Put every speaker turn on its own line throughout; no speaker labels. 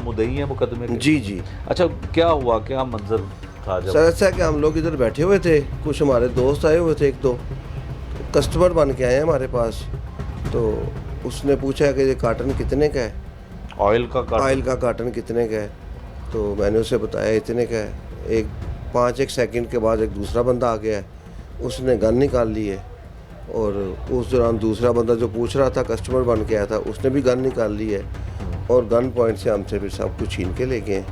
मुद्दई हैं मुकदमे के?
जी जी।
अच्छा, क्या हुआ, क्या मंजर था जब?
सर ऐसा है कि हम लोग इधर बैठे हुए थे, कुछ हमारे दोस्त आए हुए थे, एक दो कस्टमर बन के आए हैं हमारे पास। तो उसने पूछा कि ये कार्टन कितने का है,
ऑयल का कार्टन?
ऑयल का कार्टन कितने का है। तो मैंने उसे बताया इतने का है। एक सेकंड के बाद एक दूसरा बंदा आ गया है, उसने गन निकाल ली है। और उस दौरान दूसरा बंदा जो पूछ रहा था, कस्टमर बन के आया था, उसने भी गन निकाल ली है और गन पॉइंट से हमसे फिर सब कुछ छीन के ले गए।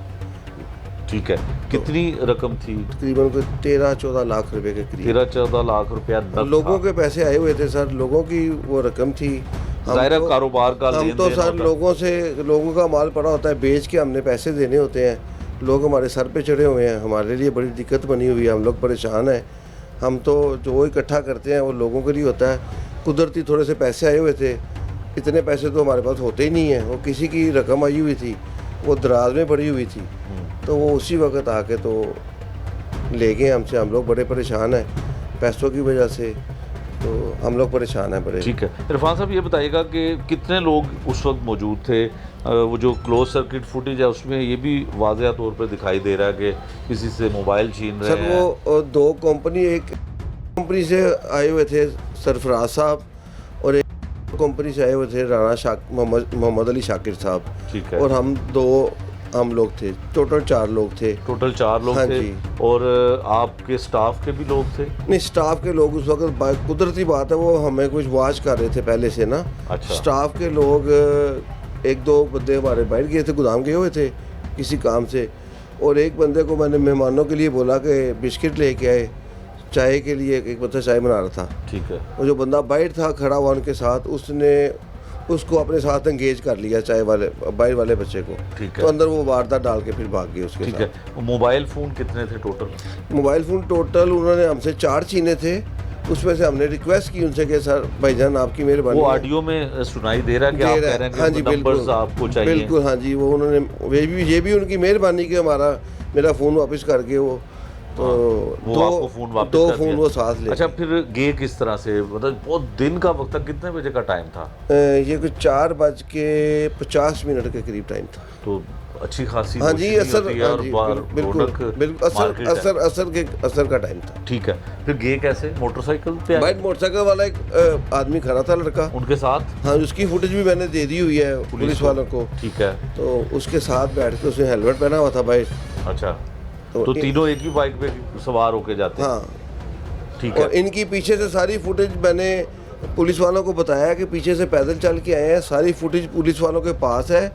ठीक है, कितनी रकम थी?
तकरीबन कोई 13-14 लाख रुपए के करीब।
13-14 लाख रुपया
लोगों के पैसे आए हुए थे सर, लोगों की वो रकम थी।
ज़ाहिर है कारोबार का
हम तो सर लोगों का माल पड़ा होता है, बेच के हमने पैसे देने होते हैं। लोग हमारे सर पे चढ़े हुए हैं, हमारे लिए बड़ी दिक्कत बनी हुई है, हम लोग परेशान हैं। हम तो जो इकट्ठा करते हैं वो लोगों के लिए होता है। कुदरती थोड़े से पैसे आए हुए थे, इतने पैसे तो हमारे पास होते ही नहीं हैं। वो किसी की रकम आई हुई थी, वो दराज में पड़ी हुई थी, तो वो उसी वक्त आके तो ले गए हमसे। हम लोग बड़े परेशान हैं पैसों की वजह से, तो हम लोग परेशान हैं बड़े।
ठीक है, इरफान साहब ये बताइएगा कि कितने लोग उस वक्त मौजूद थे? वो जो क्लोज सर्किट फुटेज है उसमें ये भी वाज़ह तौर पर दिखाई दे रहा है कि किसी से मोबाइल छीन रहे हैं।
सर वो दो कंपनी, एक कंपनी से आए हुए थे सरफराज साहब, और एक कंपनी से आए हुए थे मोहम्मद अली शाकिर साहब।
ठीक है।
और हम लोग थे, टोटल 4 लोग थे।
टोटल 4 लोग
हाँ
थे।
जी।
और आपके स्टाफ के भी लोग थे?
नहीं, स्टाफ के लोग उस वक्त कुदरती बात है, वो हमें कुछ वॉच कर रहे थे पहले से ना।
अच्छा।
स्टाफ के लोग 1-2 बंदे हमारे बैठ गए थे, गोदाम गए हुए थे किसी काम से। और एक बंदे को मैंने मेहमानों के लिए बोला कि बिस्किट लेके आए, चाय के लिए। एक बंदा चाय बना रहा था।
ठीक है।
वो जो बंदा बाइट था खड़ा हुआ उनके साथ, उसने उसको अपने साथ एंगेज कर लिया, चाय वाले बाइट वाले बच्चे को।
ठीक है।
तो अंदर वो वारदात डाल के फिर भाग गए उसके
ठीक
साथ।
है। मोबाइल फ़ोन कितने थे टोटल?
मोबाइल फ़ोन टोटल उन्होंने हमसे 4 छीने थे। उसमें से हमने रिक्वेस्ट की उनसे कि सर भाईजान आपकी मेहरबानी।
वो ऑडियो में सुनाई दे रहा है कि आप कह रहे हैं कि
हाँ जी,
नंबर्स आपको चाहिए?
बिल्कुल हाँ जी। वो उन्होंने ये भी उनकी मेहरबानी कि मेरा फ़ोन वापस करके वो तो
वो आपको फ़ोन वापस
दो
कर
फ़ोन
दिया।
वो साथ ले।
अच्छा, फिर गए किस तरह से? मतलब बहुत दिन का वक्त था, कितने बजे का टाइम था?
ये कुछ 4:50 के करीब टाइम था।
तो अच्छी खासी
हाँ जी,
असर
का टाइम था।
ठीक है। फिर गए कैसे? मोटरसाइकिल पे आए?
मोटरसाइकिल वाला एक आदमी खड़ा था, लड़का
उनके साथ?
हाँ, उसकी फुटेज भी मैंने दे दी हुई है पुलिस वालों को।
ठीक है।
तो उसके साथ बैठ के उसने हेलमेट पहना हुआ था भाई।
अच्छा, तो तीनों एक ही बाइक पे सवार होके जाते हैं?
हाँ।
ठीक है।
और इनकी पीछे से सारी फुटेज मैंने पुलिस वालों को बताया कि पीछे से पैदल चल के आए हैं, सारी फुटेज पुलिस वालों के पास है।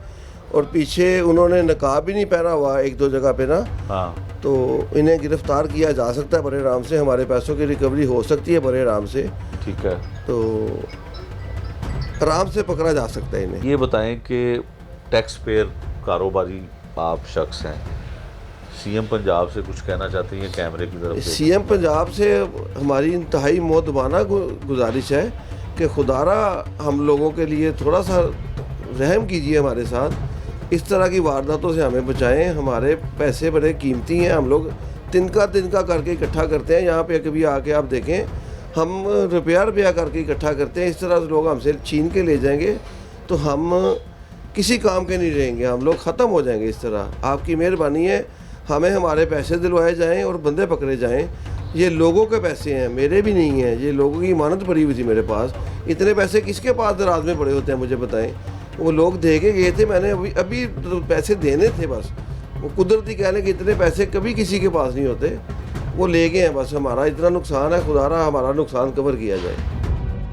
और पीछे उन्होंने नकाब भी नहीं पहना हुआ 1-2 जगह पे ना।
हाँ।
तो इन्हें गिरफ्तार किया जा सकता है बड़े आराम से, हमारे पैसों की रिकवरी हो सकती है बड़े आराम से।
ठीक है।
तो आराम से पकड़ा जा सकता है इन्हें।
ये बताएं कि टैक्स पेयर कारोबारी आप शख्स हैं, सीएम पंजाब से कुछ कहना चाहते हैं कैमरे की तरफ से?
सीएम पंजाब से हमारी इंतहाई मोहब्बाना गुजारिश है कि खुदारा हम लोगों के लिए थोड़ा सा रहम कीजिए हमारे साथ। इस तरह की वारदातों से हमें बचाएं। हमारे पैसे बड़े कीमती हैं, हम लोग तिनका करके इकट्ठा करते हैं। यहाँ पे कभी आके आप देखें, हम रुपया करके इकट्ठा करते हैं। इस तरह से लोग हमसे छीन के ले जाएंगे तो हम किसी काम के नहीं रहेंगे, हम लोग ख़त्म हो जाएंगे। इस तरह आपकी मेहरबानी है, हमें हमारे पैसे दिलवाए जाएं और बंदे पकड़े जाएं। ये लोगों के पैसे हैं, मेरे भी नहीं हैं। ये लोगों की इमानत पड़ी हुई थी मेरे पास। इतने पैसे किसके पास दराज में पड़े होते हैं मुझे बताएं? वो लोग दे के गए थे, मैंने अभी तो पैसे देने थे बस। वो कुदरती कह लें कि इतने पैसे कभी किसी के पास नहीं होते, वो ले गए हैं बस। हमारा इतना नुकसान है, खुदारा हमारा नुकसान कवर किया जाए।